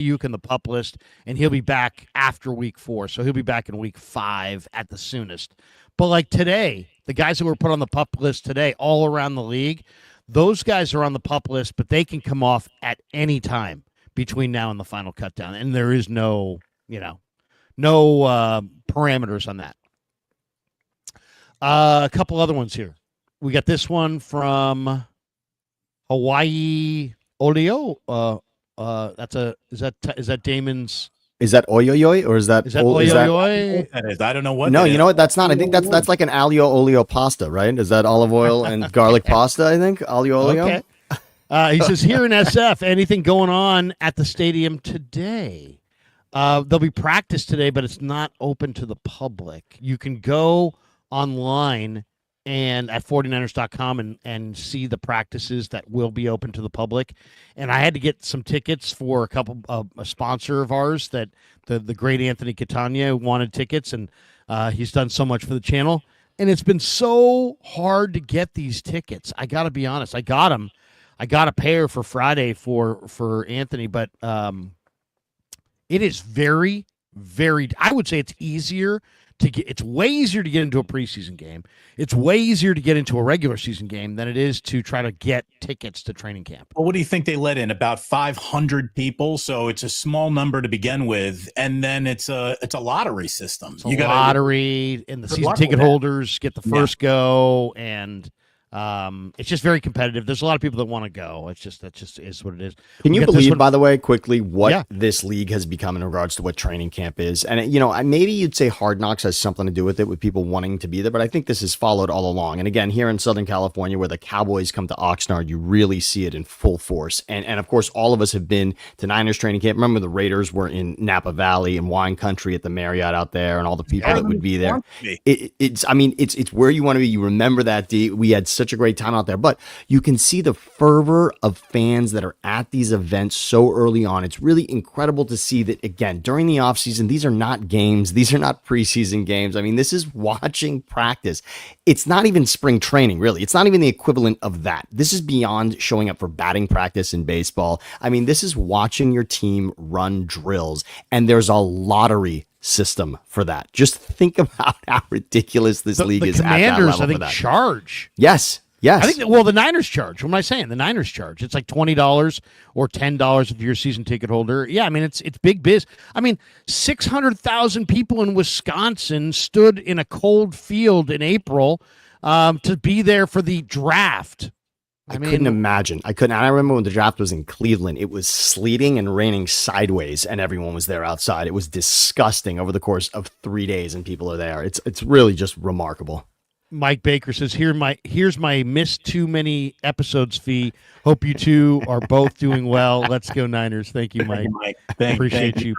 Aiyuk in the pup list, and he'll be back after week 4. So he'll be back in week 5 at the soonest. But like today, the guys that were put on the pup list today all around the league, those guys are on the pup list, but they can come off at any time between now and the final cut down. And there is no parameters on that. A couple other ones here. We got this one from Hawaii Oleo. Is that Damon's? Is that oyoyoy or is that oyoyoy? I don't know what. No, you know what? That's not. I think that's like an aglio olio pasta, right? Is that olive oil and garlic pasta? I think aglio olio. Okay. He says here in SF, anything going on at the stadium today? There'll be practice today, but it's not open to the public. You can go online and at 49ers.com and see the practices that will be open to the public. And I had to get some tickets for a sponsor of ours, that the great Anthony Catania wanted tickets, and he's done so much for the channel. And it's been so hard to get these tickets. I got to be honest. I got them. I got a pair for Friday for Anthony, but it is very, very, I would say it's easier to get. It's way easier to get into a preseason game. It's way easier to get into a regular season game than it is to try to get tickets to training camp. Well, what do you think they let in? About 500 people, so it's a small number to begin with, and then it's a lottery system. It's a lottery, and the season ticket holders get the first go, and it's just very competitive. There's a lot of people that want to go. That just is what it is. Can you believe, by the way, quickly, what this league has become in regards to what training camp is? And, maybe you'd say Hard Knocks has something to do with it, with people wanting to be there, but I think this is followed all along. And again, here in Southern California, where the Cowboys come to Oxnard, you really see it in full force. And of course, all of us have been to Niners training camp. Remember, the Raiders were in Napa Valley and Wine Country at the Marriott out there, and all the people that would be there. It's where you want to be. You remember that, we had such a great time out there, but you can see the fervor of fans that are at these events so early on. It's really incredible to see that, again, during the offseason. These are not games. These are not preseason games. I mean, this is watching practice. It's not even spring training, really. It's not even the equivalent of that. This is beyond showing up for batting practice in baseball. I mean, this is watching your team run drills, and there's a lottery system for that. Just think about how ridiculous this league is. Commanders, at that level, I think, charge. Yes. I think the Niners charge. What am I saying? The Niners charge. It's like $20 or $10 if you're a season ticket holder. Yeah, I mean, it's big biz. I mean, 600,000 people in Wisconsin stood in a cold field in April to be there for the draft. I couldn't imagine. I couldn't. I remember when the draft was in Cleveland, it was sleeting and raining sideways, and everyone was there outside. It was disgusting over the course of 3 days, and people are there. It's really just remarkable. Mike Baker says, here's my missed too many episodes fee. Hope you two are both doing well. Let's go Niners. Thank you, Mike. Appreciate you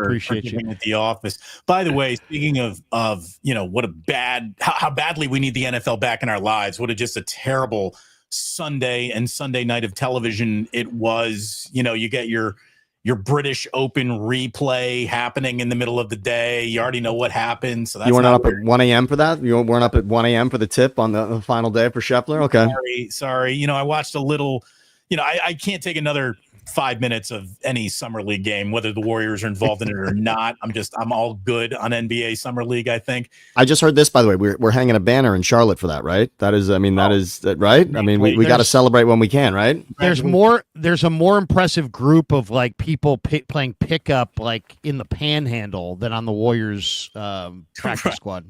at the office. By the way, speaking of what how badly we need the NFL back in our lives. What just a terrible Sunday and Sunday night of television it was. You get your British Open replay happening in the middle of the day. You already know what happened. So that's you weren't up at 1 a.m. for that? You weren't up at 1 a.m. for the tip on the final day for Scheffler? Okay. Sorry. I watched a little, I can't take another 5 minutes of any summer league game, whether the Warriors are involved in it or not. I'm all good on NBA summer league, I think. I just heard this, by the way. We're hanging a banner in Charlotte for that, right? That is right. I mean, we got to celebrate when we can, right? There's a more impressive group of like people playing pickup like in the Panhandle than on the Warriors practice squad,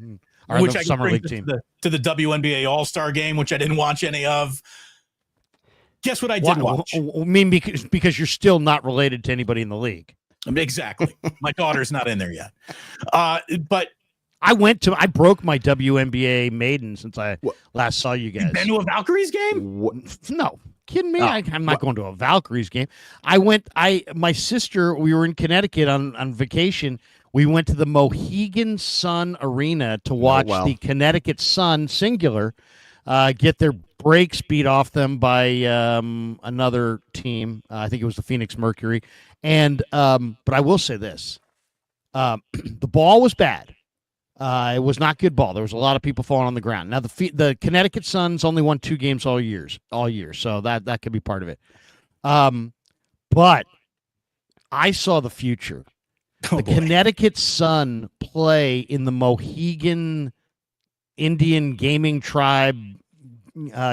which I summer league team to the WNBA All-Star game, which I didn't watch any of. Guess what I did watch? I mean, because you're still not related to anybody in the league. Exactly. My daughter's not in there yet. But I broke my WNBA maiden since I last saw you guys. You've been to a Valkyries game? No. Kidding me? I'm not going to a Valkyries game. My sister, we were in Connecticut on vacation. We went to the Mohegan Sun Arena to watch the Connecticut Sun, singular, get their breaks beat off them by another team. I think it was the Phoenix Mercury. And but I will say this. The ball was bad. It was not good ball. There was a lot of people falling on the ground. Now, the Connecticut Suns only won 2 games all year. So that could be part of it. But I saw the future. Oh, The boy. Connecticut Sun play in the Mohegan Indian Gaming Tribe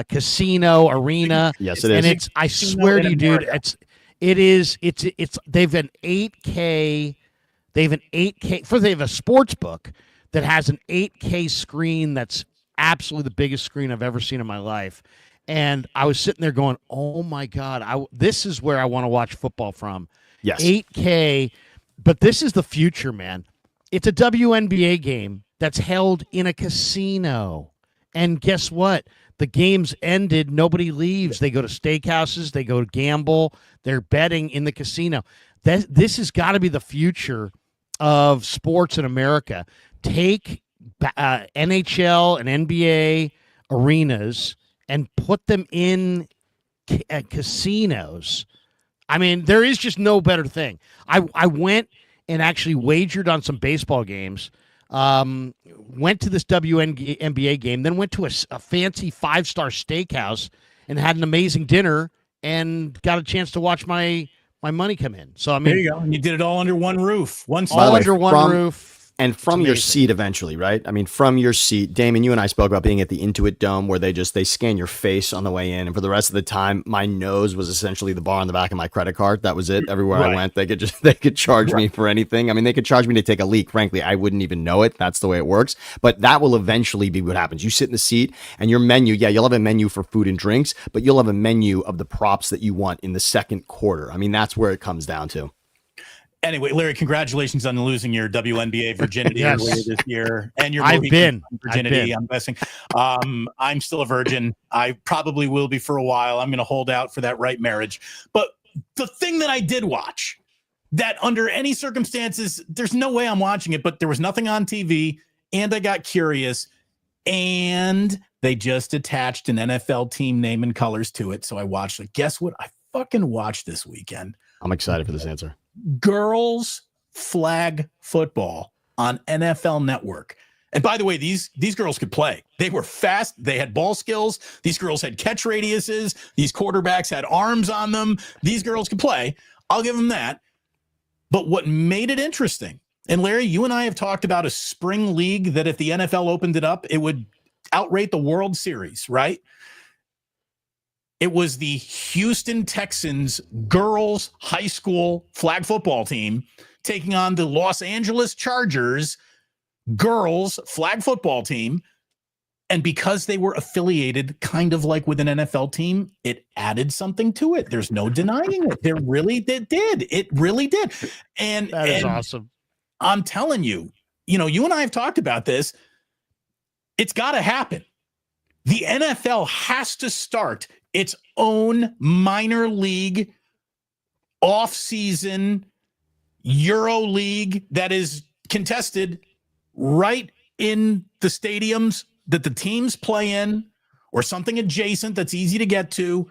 casino arena. Yes, it And is. it's, I swear to you, dude, it's they've an 8K, they have a sports book that has an 8K screen that's absolutely the biggest screen I've ever seen in my life. And I was sitting there going, oh my God, this is where I want to watch football from. Yes. 8K, but this is the future, man. It's a WNBA game that's held in a casino. And guess what? The game's ended. Nobody leaves. They go to steakhouses. They go to gamble. They're betting in the casino. This has got to be the future of sports in America. Take NHL and NBA arenas and put them in casinos. I mean, there is just no better thing. I went and actually wagered on some baseball games. Went to this WNBA game, then went to a fancy 5-star steakhouse and had an amazing dinner and got a chance to watch my money come in. So I mean, There you go. And you did it all under one roof. all under one roof. And from your seat eventually, right? I mean, from your seat, Damon, you and I spoke about being at the Intuit Dome where they scan your face on the way in. And for the rest of the time, my nose was essentially the bar on the back of my credit card. That was it. Everywhere I went, they could charge me for anything. I mean, they could charge me to take a leak. Frankly, I wouldn't even know it. That's the way it works. But that will eventually be what happens. You sit in the seat and your menu, you'll have a menu for food and drinks, but you'll have a menu of the props that you want in the second quarter. I mean, that's where it comes down to. Anyway, Larry, congratulations on losing your WNBA virginity Yes. earlier this year, and your I've been. virginity. I'm guessing. I'm still a virgin. I probably will be for a while. I'm going to hold out for that right marriage. But the thing that I did watch, that under any circumstances, there's no way I'm watching it, but there was nothing on TV, and I got curious, and they just attached an NFL team name and colors to it, so I watched it. Guess what? I fucking watched this weekend. I'm excited for this answer. Girls flag football on NFL Network. And by the way, these girls could play. They were fast. They had ball skills. These girls had catch radiuses. These quarterbacks had arms on them. These girls could play. I'll give them that. But what made it interesting, and Larry, you and I have talked about a spring league that if the NFL opened it up, it would outrate the World Series, right? It was the Houston Texans girls high school flag football team taking on the Los Angeles Chargers girls flag football team. And because they were affiliated kind of like with an NFL team, it added something to it. There's no denying it. It really did. It really did. And That is awesome. I'm telling you, you and I have talked about this. It's got to happen. The NFL has to start its own minor league off-season Euro league that is contested right in the stadiums that the teams play in, or something adjacent that's easy to get to,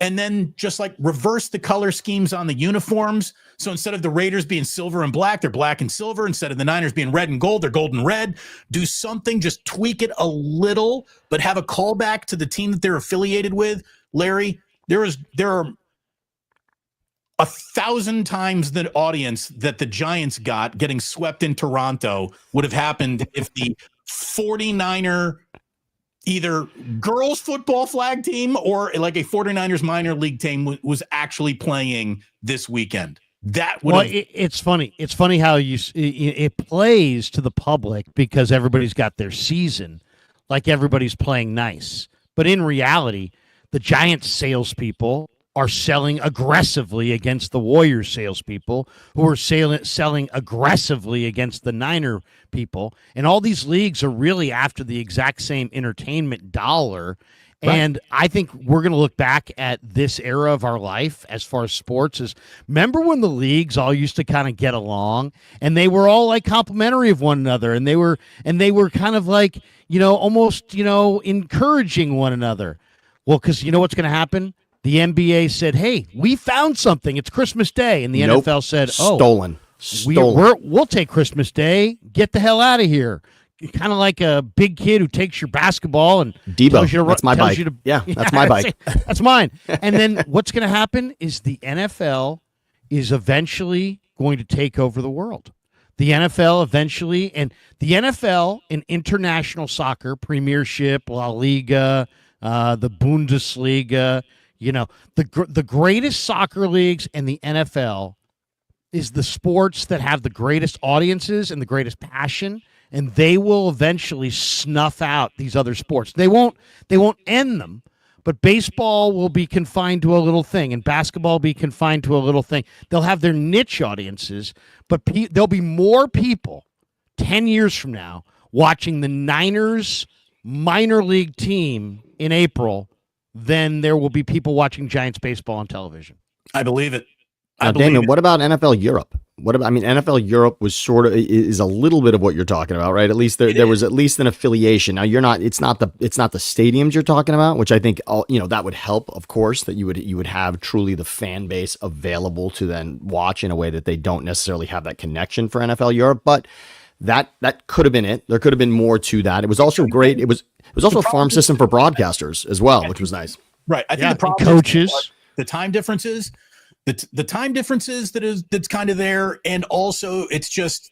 and then just like reverse the color schemes on the uniforms. So instead of the Raiders being silver and black, they're black and silver. Instead of the Niners being red and gold, they're gold and red. Do something, just tweak it a little, but have a callback to the team that they're affiliated with. Larry, there are 1,000 times the audience that the Giants got getting swept in Toronto would have happened if the 49er either girls football flag team or like a 49ers minor league team was actually playing this weekend. That would it's funny. It's funny how it plays to the public because everybody's got their season, like everybody's playing nice. But in reality, the Giants salespeople are selling aggressively against the Warriors salespeople, who are selling aggressively against the Niner people. And all these leagues are really after the exact same entertainment dollar. Right. And I think we're going to look back at this era of our life as far as sports is, remember when the leagues all used to kind of get along and they were all like complimentary of one another, and they were kind of like, almost, encouraging one another. Well, because you know what's going to happen? The NBA said, hey, we found something. It's Christmas Day. And the NFL said, Stolen. We'll take Christmas Day. Get the hell out of here. Kind of like a big kid who takes your basketball and Debo, that's my bike. That's my bike. That's mine. And then what's going to happen is the NFL is eventually going to take over the world. The NFL eventually, and the NFL and international soccer, Premiership, La Liga, the Bundesliga, the greatest soccer leagues and the NFL is the sports that have the greatest audiences and the greatest passion, and they will eventually snuff out these other sports. They won't end them, but baseball will be confined to a little thing, and basketball will be confined to a little thing. They'll have their niche audiences, but there'll be more people 10 years from now watching the Niners minor league team in April than there will be people watching Giants baseball on television. I believe it. Now, Damon, what about NFL Europe? NFL Europe was is a little bit of what you're talking about, right? At least there was at least an affiliation. Now it's not the stadiums you're talking about, which I think that would help, of course, that you would have truly the fan base available to then watch in a way that they don't necessarily have that connection for NFL Europe. But that could have been it. There could have been more to that. It was also great. It was also a farm system for broadcasters as well, which was nice. Right. I think the problem coaches, the time differences. The time differences that's kind of there, and also it's just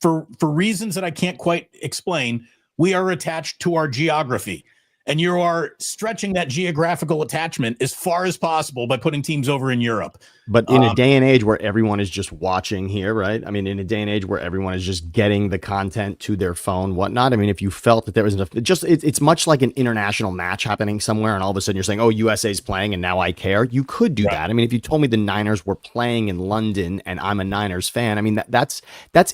for reasons that I can't quite explain, we are attached to our geography, and you are stretching that geographical attachment as far as possible by putting teams over in Europe. But in a day and age where everyone is just watching here, right? I mean, in a day and age where everyone is just getting the content to their phone, whatnot. I mean, if you felt that there was enough, it's much like an international match happening somewhere, and all of a sudden you're saying, "Oh, USA's playing, and now I care." You could do that. I mean, if you told me the Niners were playing in London and I'm a Niners fan, I mean that's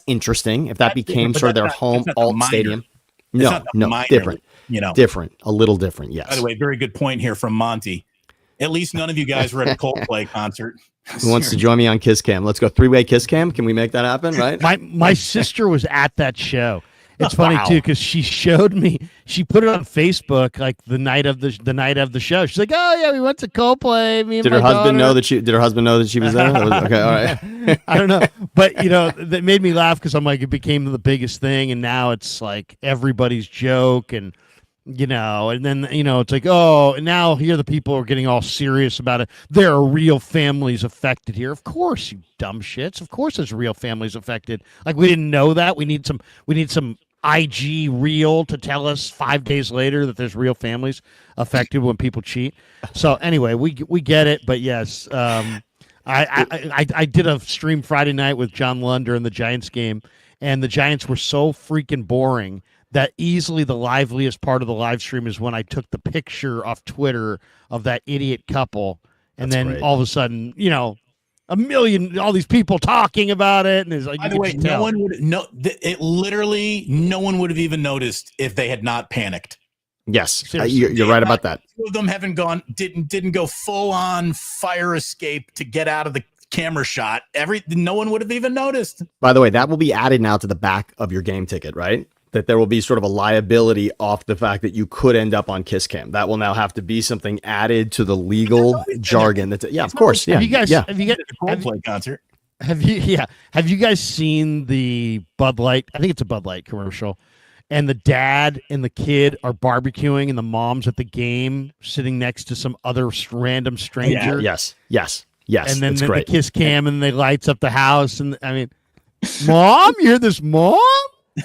interesting. If that became sort of their home alt stadium. No, different. Different, a little different. Yes. By the way, very good point here from Monty. At least none of you guys were at a Coldplay concert. Who wants to join me on Kiss Cam? Let's go 3-way Kiss Cam. Can we make that happen? Right. My sister was at that show. It's funny too because she showed me. She put it on Facebook like the night of the show. She's like, "Oh yeah, we went to Coldplay." Did her husband know that she was there? Okay, all right. I don't know, but that made me laugh because I'm like, it became the biggest thing, and now it's like everybody's joke, and and then it's like, oh, and now here the people are getting all serious about it. There are real families affected here. Of course, you dumb shits. Of course, there's real families affected. Like we didn't know that. We need some IG reel to tell us 5 days later that there's real families affected when people cheat. So anyway, we get it, but yes, I did a stream Friday night with John Lund during the Giants game, and the Giants were so freaking boring that easily the liveliest part of the live stream is when I took the picture off Twitter of that idiot couple, and then all of a sudden, all these people talking about it, and it's like, by the way, no one would have even noticed if they had not panicked. Yes, you're right about that. Two of them didn't go full on fire escape to get out of the camera shot. No one would have even noticed. By the way, that will be added now to the back of your game ticket, right? That there will be sort of a liability off the fact that you could end up on Kiss Cam. That will now have to be something added to the legal jargon. Of course. Yeah. Have you guys? Have you got a Coldplay concert? Have you guys seen the Bud Light? I think it's a Bud Light commercial. And the dad and the kid are barbecuing, and the mom's at the game sitting next to some other random stranger. Yeah. Yes. And then the Kiss Cam, and they lights up the house. And I mean, Mom, you hear this, Mom?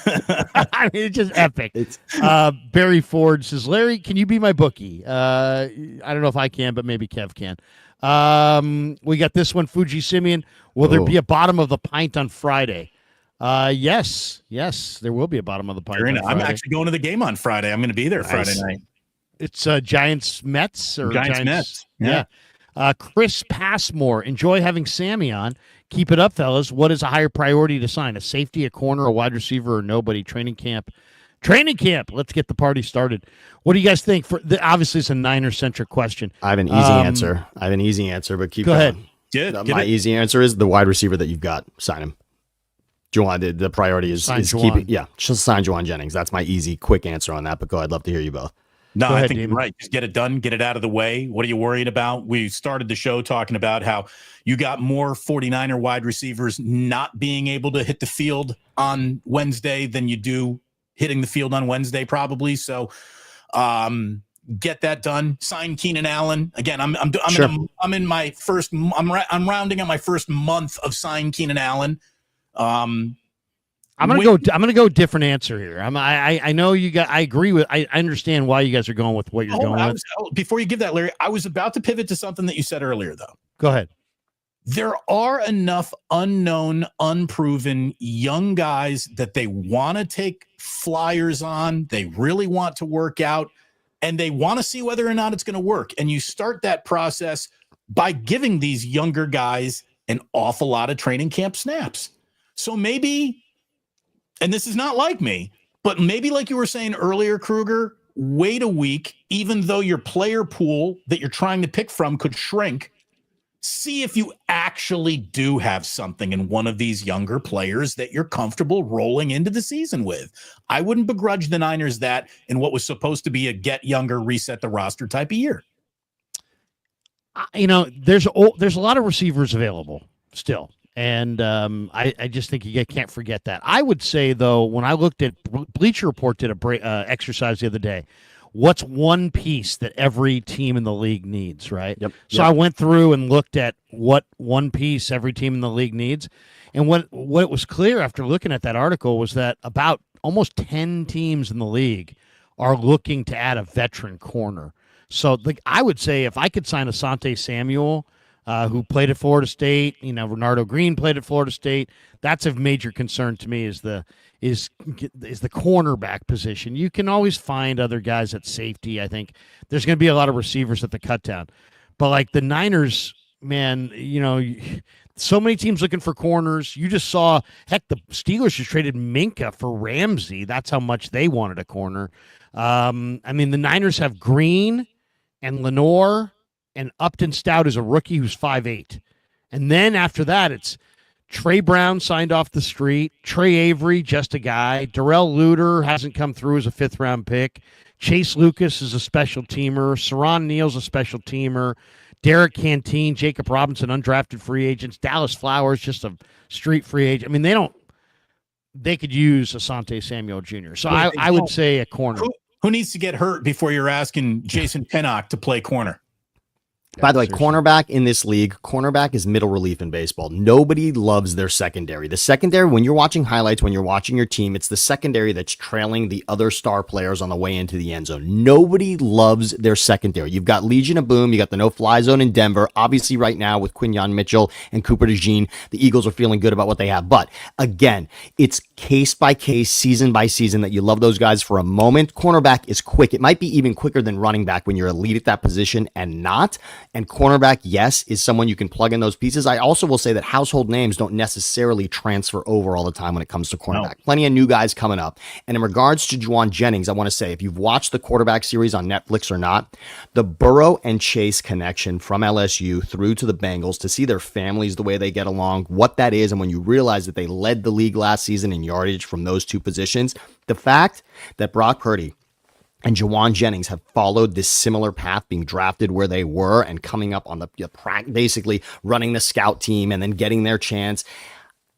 I mean, it's just epic. Barry Ford says, "Larry, can you be my bookie?" I don't know if I can, but maybe Kev can. We got this one, Fuji Simeon. Will there be a bottom of the pint on Friday? Yes, there will be a bottom of the pint. I'm actually going to the game on Friday. I'm going to be there Friday night. It's Giants Mets or Giants Mets. Yeah. Chris Passmore, enjoy having Sammy on. Keep it up, fellas. What is a higher priority to sign? A safety, a corner, a wide receiver, or nobody? Training camp. Let's get the party started. What do you guys think? Obviously, it's a Niner-centric question. I have an easy answer. But keep going. Ahead. My easy answer is the wide receiver that you've got. Sign him. Jauan, the priority is keeping. Yeah, just sign Jauan Jennings. That's my easy, quick answer on that. But go ahead. I'd love to hear you both. No, I think you're right. Just get it done, get it out of the way. What are you worried about? We started the show talking about how you got more 49er wide receivers not being able to hit the field on Wednesday than you do hitting the field on Wednesday, probably. So get that done. Sign Keenan Allen again. I'm Sure. in my first. I'm rounding on my first month of sign Keenan Allen. I'm gonna go different answer here. I know you got. I agree with. I understand why you guys are going with what you're going with. Before you give that, Larry, I was about to pivot to something that you said earlier, though. Go ahead. There are enough unknown, unproven young guys that they want to take flyers on. They really want to work out, and they want to see whether or not it's going to work. And you start that process by giving these younger guys an awful lot of training camp snaps. So maybe, and this is not like me, but maybe like you were saying earlier, Krueger, wait a week, even though your player pool that you're trying to pick from could shrink. See if you actually do have something in one of these younger players that you're comfortable rolling into the season with. I wouldn't begrudge the Niners that in what was supposed to be a get younger, reset the roster type of year. There's a lot of receivers available still. And I just think you can't forget that. I would say, though, when I looked at Bleacher Report did a exercise the other day, what's one piece that every team in the league needs, right? Yep. So I went through and looked at what one piece every team in the league needs. And what was clear after looking at that article was that about almost 10 teams in the league are looking to add a veteran corner. So I would say if I could sign Asante Samuel, who played at Florida State, Renardo Green played at Florida State. That's of major concern to me is the cornerback position. You can always find other guys at safety. I think there's going to be a lot of receivers at the cutdown, but like the Niners, man, so many teams looking for corners. You just saw, heck, the Steelers just traded Minka for Ramsey. That's how much they wanted a corner. The Niners have Green and Lenore. And Upton Stout is a rookie who's 5'8". And then after that, it's Trey Brown signed off the street. Trey Avery, just a guy. Darrell Luter hasn't come through as a fifth-round pick. Chase Lucas is a special teamer. Saron Neal's a special teamer. Derek Canteen, Jacob Robinson, undrafted free agents. Dallas Flowers, just a street free agent. They could use Asante Samuel Jr. So I would say a corner. Who needs to get hurt before you're asking Jason Pinnock to play corner? By the way, cornerback in this league, cornerback is middle relief in baseball. Nobody loves their secondary. The secondary, when you're watching highlights, when you're watching your team, it's the secondary that's trailing the other star players on the way into the end zone. Nobody loves their secondary. You've got Legion of Boom. You got the no-fly zone in Denver. Obviously, right now with Quinyon Mitchell and Cooper DeJean, the Eagles are feeling good about what they have. But again, it's case by case, season by season that you love those guys for a moment. Cornerback is quick. It might be even quicker than running back when you're elite at that position and not. And cornerback, yes, is someone you can plug in those pieces. I also will say that household names don't necessarily transfer over all the time when it comes to cornerback. No. Plenty of new guys coming up. And in regards to Jauan Jennings, I want to say, if you've watched the quarterback series on Netflix or not, the Burrow and Chase connection from LSU through to the Bengals, to see their families, the way they get along, what that is, and when you realize that they led the league last season in yardage from those two positions, the fact that Brock Purdy and Jauan Jennings have followed this similar path, being drafted where they were and coming up on basically running the scout team and then getting their chance.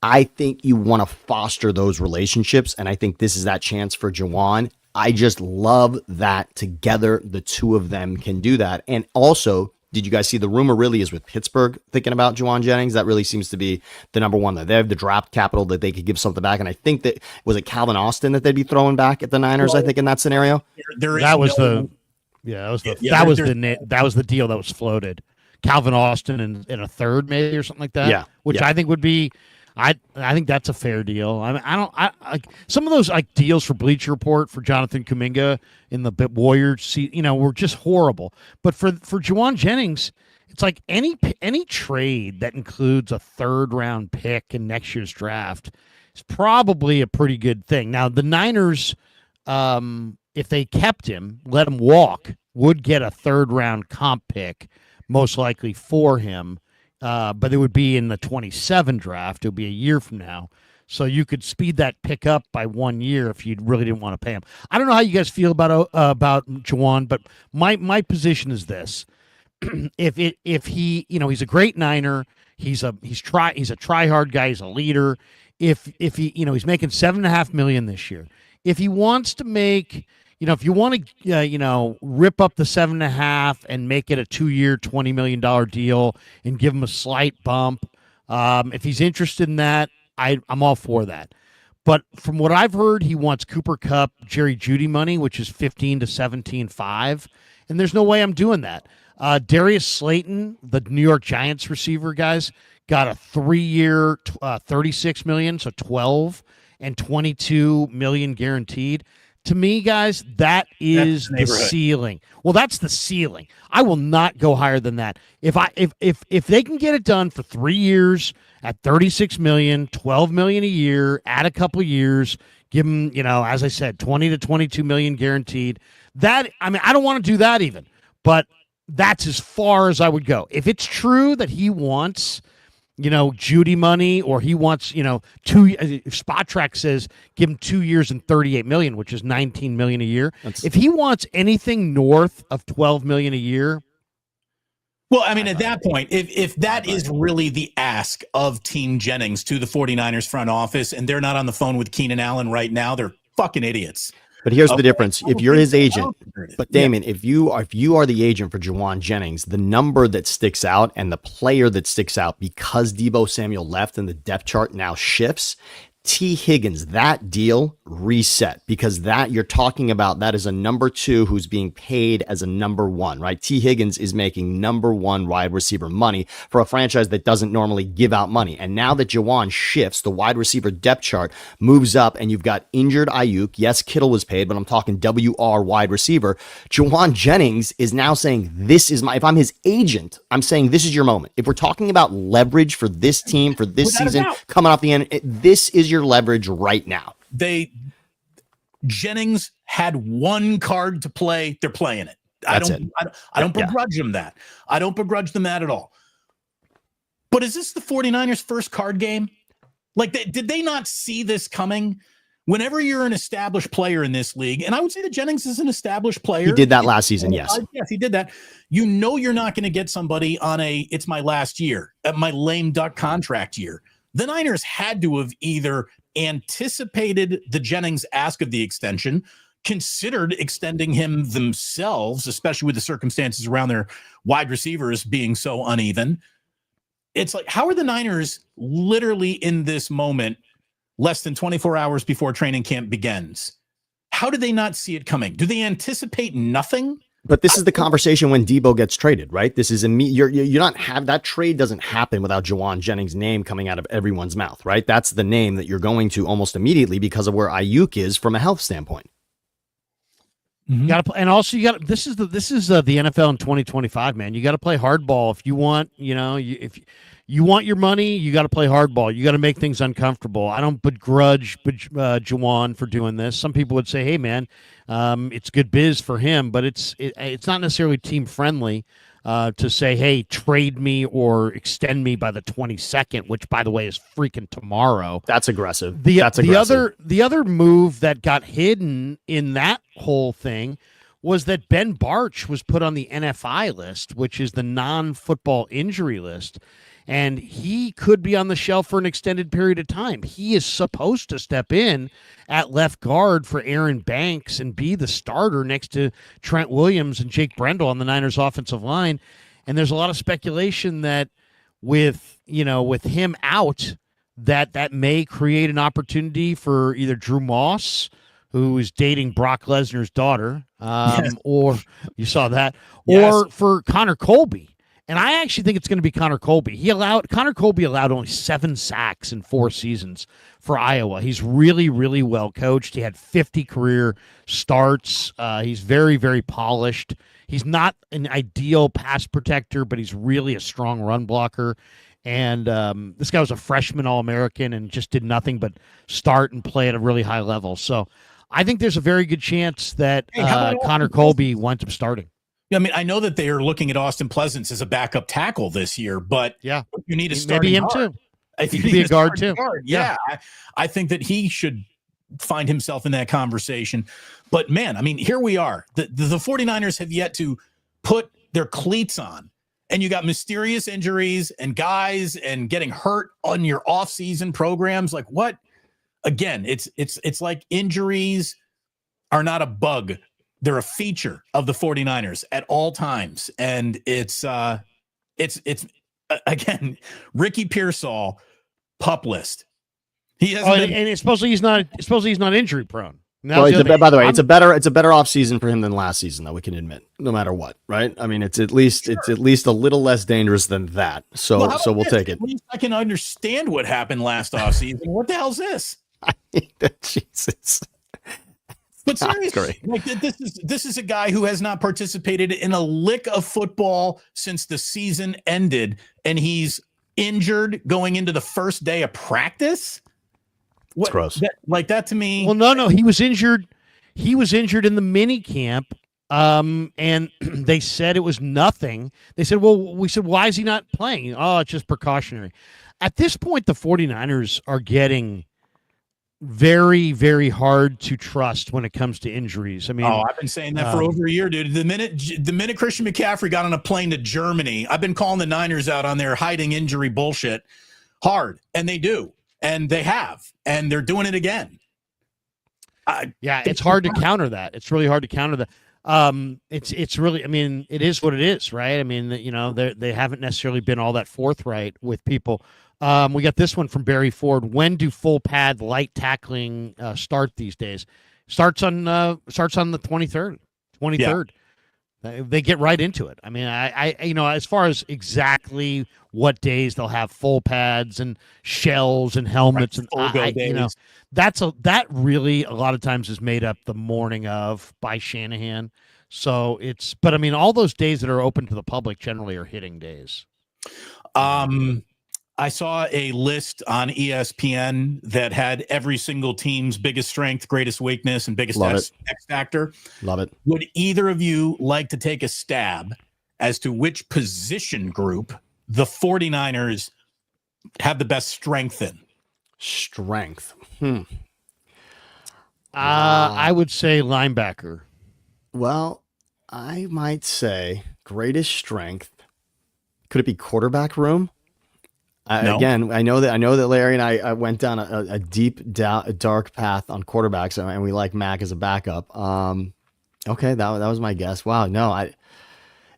I think you want to foster those relationships, and I think this is that chance for Jauan. I just love that together the two of them can do that. And also, did you guys see the rumor really is with Pittsburgh thinking about Jauan Jennings? That really seems to be the number one. They have the draft capital that they could give something back. And I think that, was it Calvin Austin that they'd be throwing back at the Niners, I think, in that scenario? That was the deal that was floated. Calvin Austin in a third maybe or something like that. Yeah. Which I think would be, I think that's a fair deal. I some of those like deals for Bleacher Report for Jonathan Kuminga in the Warriors, were just horrible. But for Jauan Jennings, it's like any trade that includes a third round pick in next year's draft is probably a pretty good thing. Now the Niners, if they kept him, let him walk, would get a third round comp pick most likely for him. But it would be in the 27 draft. It would be a year from now. So you could speed that pick up by 1 year if you really didn't want to pay him. I don't know how you guys feel about Jauan, but my position is this. If he, he's a great Niner, he's a try-hard guy, he's a leader. If he, he's making $7.5 million this year. If he wants to make, if you want to, rip up the 7.5 and make it a 2-year, $20 million deal and give him a slight bump, if he's interested in that, I'm all for that. But from what I've heard, he wants Cooper Kupp, Jerry Jeudy money, which is 15 to 17.5, and there's no way I'm doing that. Darius Slayton, the New York Giants receiver, guys, got a 3-year, $36 million, so 12 and $22 million guaranteed. To me, guys, that's the ceiling. Well, that's the ceiling. I will not go higher than that. If they can get it done for 3 years at $36 million, $12 million a year, add a couple of years, give them, as I said, 20 to 22 million guaranteed. I don't want to do that even, but that's as far as I would go. If it's true that he wants, Jeudy money, or he wants, Spot Track says give him 2 years and $38 million, which is $19 million a year. If he wants anything north of $12 million a year. Well, I mean, at that point, if that is really the ask of Team Jennings to the 49ers front office, and they're not on the phone with Keenan Allen right now, they're fucking idiots. But here's the difference. If you're his agent, but Damon, if you are the agent for Jauan Jennings, the number that sticks out and the player that sticks out because Deebo Samuel left and the depth chart now shifts, T. Higgins, that deal reset, because that you're talking about, that is a number 2 who's being paid as a number 1, right? T. Higgins is making number 1 wide receiver money for a franchise that doesn't normally give out money. And now that Jauan shifts, the wide receiver depth chart moves up and you've got injured Aiyuk. Yes, Kittle was paid, but I'm talking WR wide receiver. Jauan Jennings is now saying, if I'm his agent, I'm saying this is your moment. If we're talking about leverage for this team, for this season, coming off the end, this is your leverage right now. Jennings had one card to play. They're playing it. I don't begrudge them that. I don't begrudge them that at all. But is this the 49ers' first card game? Like, did they not see this coming? Whenever you're an established player in this league, and I would say that Jennings is an established player. He did that last season, yes. Yes, he did that. You're not going to get somebody on it's my last year, at my lame duck contract year. The Niners had to have either anticipated the Jennings ask of the extension, considered extending him themselves, especially with the circumstances around their wide receivers being so uneven. It's like, how are the Niners literally in this moment, less than 24 hours before training camp begins? How did they not see it coming? Do they anticipate nothing? But this is the conversation when Deebo gets traded, right? This is you're not have that trade doesn't happen without Jauan Jennings' name coming out of everyone's mouth, right? That's the name that you're going to almost immediately because of where Aiyuk is from a health standpoint. Mm-hmm. You got to play, and also you got this is the NFL in 2025, man. You got to play hardball if you want, if you want your money, you got to play hardball. You got to make things uncomfortable. I don't begrudge Jauan for doing this. Some people would say, "Hey, man, it's good biz for him," but it's not necessarily team friendly to say, "Hey, trade me or extend me by the 22nd," which, by the way, is freaking tomorrow. That's aggressive. The other move that got hidden in that whole thing was that Ben Bartch was put on the NFI list, which is the non-football injury list. And he could be on the shelf for an extended period of time. He is supposed to step in at left guard for Aaron Banks and be the starter next to Trent Williams and Jake Brendel on the Niners offensive line. And there's a lot of speculation that with him out, that may create an opportunity for either Drew Moss, who is dating Brock Lesnar's daughter, or you saw that, or for Connor Colby. And I actually think it's going to be Connor Colby. Connor Colby allowed only 7 sacks in 4 seasons for Iowa. He's really, really well coached. He had 50 career starts. He's very, very polished. He's not an ideal pass protector, but he's really a strong run blocker. And this guy was a freshman All-American and just did nothing but start and play at a really high level. So I think there's a very good chance that Connor Colby winds up starting. I mean, I know that they are looking at Austin Pleasance as a backup tackle this year, but you need a starting maybe him guard. too. He could be a guard too. Yeah. I think that he should find himself in that conversation. But man, I mean, here we are. The 49ers have yet to put their cleats on, and you got mysterious injuries and guys and getting hurt on your off-season programs. Like what? Again, it's like injuries are not a bug. They're a feature of the 49ers at all times. And it's again, Ricky Pearsall, pup list. He hasn't and supposedly he's not injury prone. Well, by the way, it's a better off season for him than last season, though, we can admit, no matter what, right? I mean, it's at least a little less dangerous than that. So we'll take it. At least I can understand what happened last offseason. What the hell's this? Jesus. But seriously, like, this is a guy who has not participated in a lick of football since the season ended, and he's injured going into the first day of practice. It's gross. That to me. Well, no, he was injured. He was injured in the mini camp, and they said it was nothing. They said, we said, why is he not playing? Oh, it's just precautionary. At this point, the 49ers are getting very, very hard to trust when it comes to injuries. I mean, I've been saying that for over a year, dude. The minute Christian McCaffrey got on a plane to Germany, I've been calling the Niners out on their hiding injury bullshit hard, and they do. And they have, and they're doing it again. It's hard to counter that. It's really hard to counter that. It's really, I mean, it is what it is, right? I mean, they haven't necessarily been all that forthright with people. We got this one from Barry Ford. When do full pad light tackling start these days? Starts on the 23rd. Yeah. They get right into it. I mean, I as far as exactly what days they'll have full pads and shells and helmets and that really a lot of times is made up the morning of by Shanahan. So but I mean, all those days that are open to the public generally are hitting days. I saw a list on ESPN that had every single team's biggest strength, greatest weakness, and biggest X factor. Love it. Would either of you like to take a stab as to which position group the 49ers have the best strength in? Strength. I would say linebacker. Well, I might say greatest strength. Could it be quarterback room? No. Again, I know that Larry and I went down a deep, dark path on quarterbacks, and we like Mac as a backup. Okay, that was my guess. Wow, no,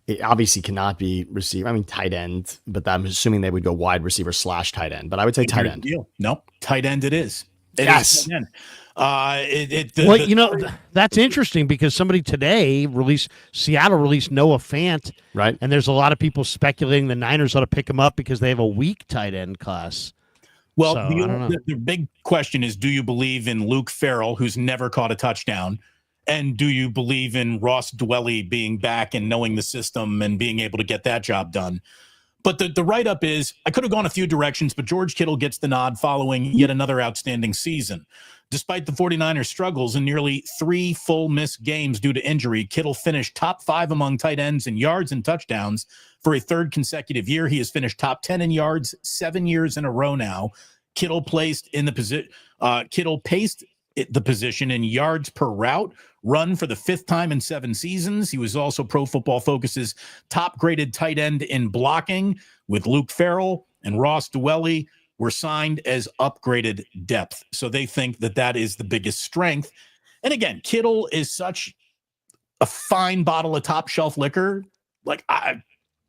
it obviously cannot be receiver. I mean, tight end, but I'm assuming they would go wide receiver / tight end. But I would say tight end. Nope, tight end it is. Yes. Tight end. That's interesting because somebody today Seattle released Noah Fant, right? And there's a lot of people speculating the Niners ought to pick him up because they have a weak tight end class. Well, the big question is, do you believe in Luke Farrell, who's never caught a touchdown? And do you believe in Ross Dwelly being back and knowing the system and being able to get that job done? But the write-up is, I could have gone a few directions, but George Kittle gets the nod following yet another outstanding season. Despite the 49ers' struggles and nearly 3 full missed games due to injury, Kittle finished top 5 among tight ends in yards and touchdowns for a third consecutive year. He has finished top 10 in yards 7 years in a row now. Kittle paced the position in yards per route run for the 5th time in 7 seasons. He was also Pro Football Focus's top-graded tight end in blocking, with Luke Farrell and Ross Dwelly were signed as upgraded depth. So they think that is the biggest strength. And again, Kittle is such a fine bottle of top shelf liquor.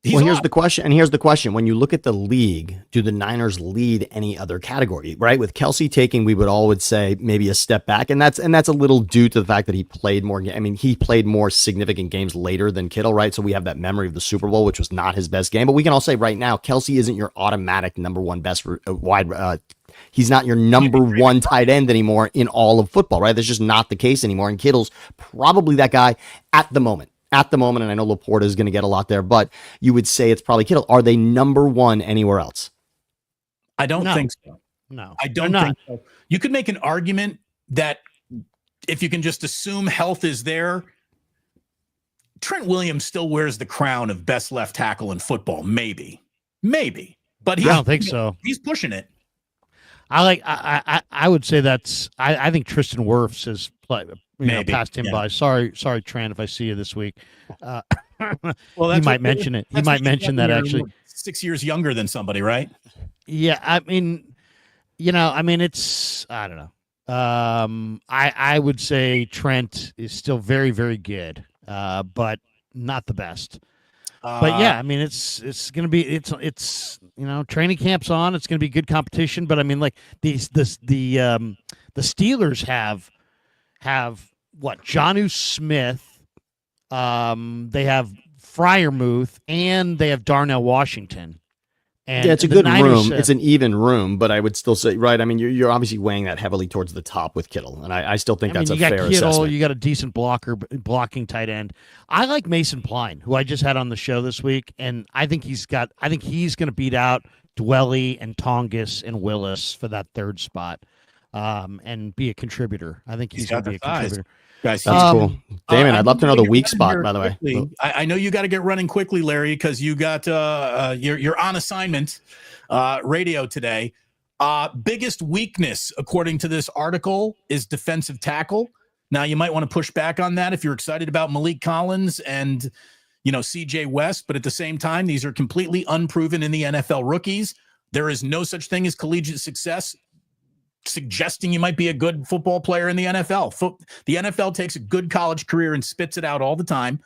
Here's the question. When you look at the league, do the Niners lead any other category, right? With Kelsey taking, we would say maybe a step back. And that's a little due to the fact that he played more. I mean, he played more significant games later than Kittle, right? So we have that memory of the Super Bowl, which was not his best game. But we can all say right now, Kelsey isn't your automatic number one best wide. He's not your number one tight end anymore in all of football, right? That's just not the case anymore. And Kittle's probably that guy at the moment. And I know Laporta is going to get a lot there, but you would say it's probably Kittle. Are they number one anywhere else? I don't think so. No, I don't think so. You could make an argument that if you can just assume health is there, Trent Williams still wears the crown of best left tackle in football. Maybe, but I don't think so. He's pushing it. I would say I think Tristan Wirfs is passed him by. Sorry, Trent, if I see you this week. Well, he might mention it. He might mention that actually. 6 years younger than somebody, right? Yeah, I mean, it's, I don't know. I would say Trent is still very, very good, but not the best. But yeah, I mean, it's gonna be it's training camp's on. It's gonna be good competition. But I mean, like the Steelers have what, Jonnu Smith, they have Freiermuth, and they have Darnell Washington. And yeah, it's a good room. It's an even room, but I would still say, right, I mean, you're obviously weighing that heavily towards the top with Kittle, and I still think that's a fair assessment. You got Kittle, you got a decent blocking tight end. I like Mason Pline, who I just had on the show this week, and I think he's going to beat out Dwelly and Tongus and Willis for that third spot, and be a contributor. I think he's going to be a contributor. Guys, that's cool. Damon, I'd love to know the weak spot, by the way. I know you got to get running quickly, Larry, because you got you're on assignment radio today. Biggest weakness, according to this article, is defensive tackle. Now, you might want to push back on that if you're excited about Malik Collins and CJ West, but at the same time, these are completely unproven in the NFL rookies. There is no such thing as collegiate success, suggesting you might be a good football player in the NFL. The NFL takes a good college career and spits it out all the time.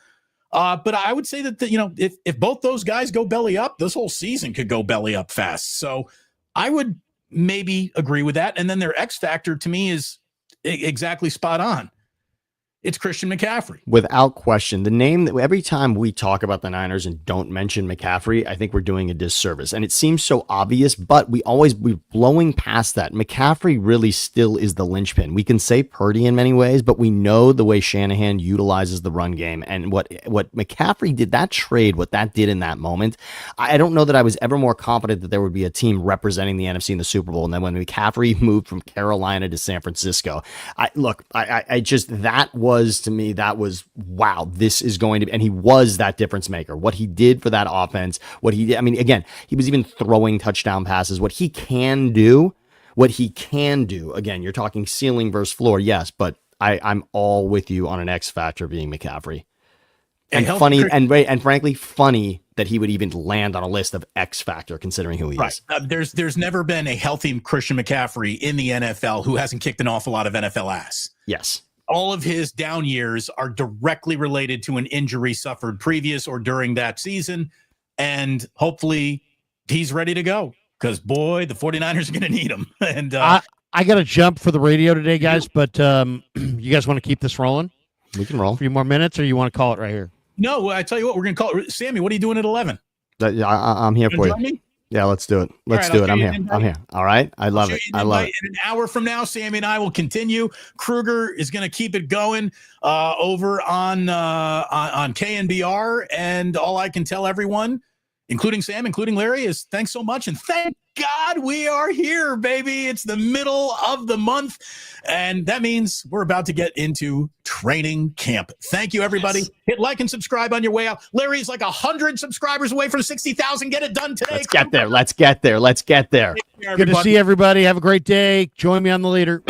But I would say that if both those guys go belly up, this whole season could go belly up fast. So I would maybe agree with that. And then their X factor to me is exactly spot on. It's Christian McCaffrey. Without question. The name that every time we talk about the Niners and don't mention McCaffrey, I think we're doing a disservice. And it seems so obvious, but we're blowing past that. McCaffrey really still is the linchpin. We can say Purdy in many ways, but we know the way Shanahan utilizes the run game. And what McCaffrey did, that trade, what that did in that moment, I don't know that I was ever more confident that there would be a team representing the NFC in the Super Bowl. And then when McCaffrey moved from Carolina to San Francisco, to me, that was, wow, this is going to be, and he was that difference maker. What he did for that offense, what he did, I mean, again, he was even throwing touchdown passes. What he can do, again, you're talking ceiling versus floor, yes, but I'm all with you on an X factor being McCaffrey. And funny, and frankly, funny that he would even land on a list of X factor considering who he is. There's never been a healthy Christian McCaffrey in the NFL who hasn't kicked an awful lot of NFL ass. Yes. All of his down years are directly related to an injury suffered previous or during that season. And hopefully he's ready to go because, boy, the 49ers are going to need him. And I got to jump for the radio today, guys, but you guys want to keep this rolling? We can roll. A few more minutes, or you want to call it right here? No, I tell you what, we're going to call it. Sammy, what are you doing at 11? I'm here for you. Me? Yeah, let's do it. Let's do it. I'm here. All right. I love it. I love it. In an hour from now, Sammy and I will continue. Krueger is going to keep it going over on KNBR. And all I can tell everyone, including Sam, including Larry, is thanks so much. And thank God we are here, baby. It's the middle of the month. And that means we're about to get into training camp. Thank you, everybody. Yes. Hit like and subscribe on your way out. Larry's like 100 subscribers away from 60,000. Get it done today. Let's get there. Good to see everybody. Have a great day. Join me on the leader.